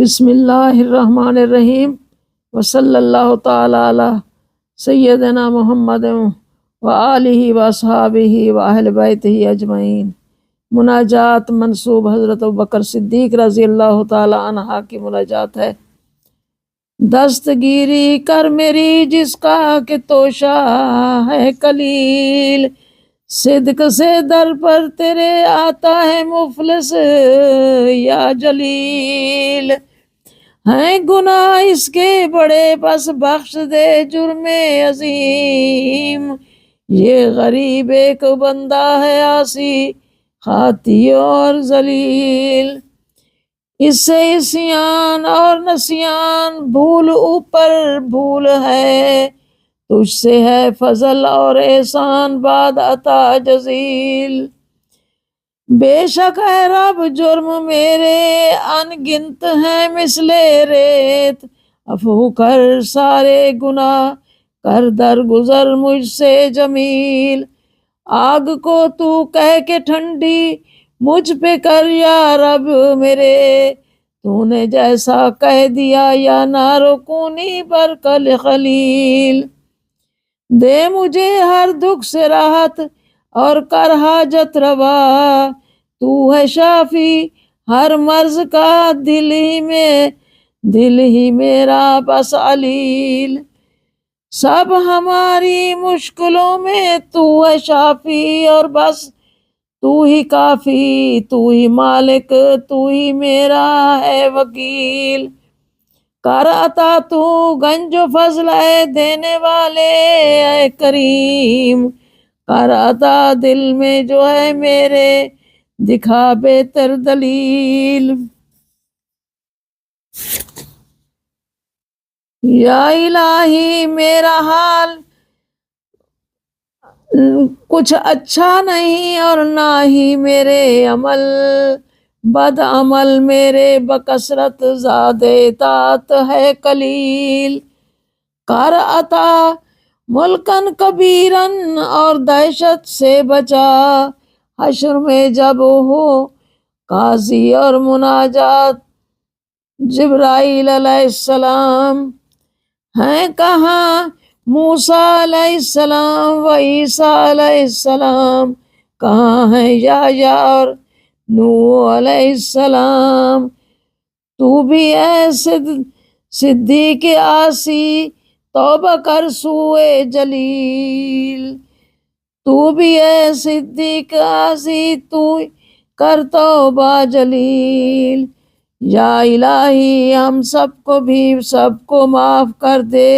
بسم اللہ الرحمن الرحیم وصلی اللہ تعالی علی سیدنا محمد وآلہ واصحابہ واہل بیتہ اجمعین۔ مناجات منسوب حضرت ابوبکر صدیق رضی اللہ تعالی عنہ کی مناجات ہے۔ دستگیری کر میری جس کا کہ توشہ ہے قلیل، صدق سے در پر تیرے آتا ہے مفلس یا جلیل۔ ہیں گناہ اس کے بڑے بس بخش دے جرم عظیم، یہ غریب ایک بندہ ہے عاصی خاطی اور ذلیل۔ اس سے عصیان اور نسیان بھول اوپر بھول ہے، تجھ سے ہے فضل اور احسان بعد عطا جزیل۔ بے شک اے رب جرم میرے ان گنت ہیں مثل ریت، عفو کر سارے گناہ کر درگزر مجھ سے جمیل۔ آگ کو تو کہہ کے ٹھنڈی مجھ پہ کر یا رب میرے، تو نے جیسا کہہ دیا یا نارو کونی برکل خلیل۔ دے مجھے ہر دکھ سے راحت اور کر حاجت روا، تو ہے شافی ہر مرض کا دل ہی میرا بس علیل۔ سب ہماری مشکلوں میں تو ہے شافی اور بس تو ہی کافی، تو ہی مالک، تو ہی میرا ہے وکیل۔ کر عطا تو گنج و فضل ہے دینے والے اے کریم، کر عطا دل میں جو ہے میرے دکھا بہتر دلیل۔ یا الہی میرا حال کچھ اچھا نہیں اور نہ ہی میرے عمل، بد عمل میرے بکثرت زاد اطاعت ہے قلیل۔ کر عطا ملکن کبیرن اور دہشت سے بچا، حشر میں جب ہو قاضی اور مناجات جبرائیل علیہ السلام۔ ہیں کہاں موسیٰ علیہ السلام و عیسیٰ علیہ السلام، کہاں ہیں یحییٰ اور نوح علیہ السلام۔ تو بھی اے صدیق عاصی توبہ کر سوئے جلیل، تو بھی اے صدیق عاصی تو کر توبہ جلیل۔ یا الہی ہم سب کو بھی سب کو معاف کر دے۔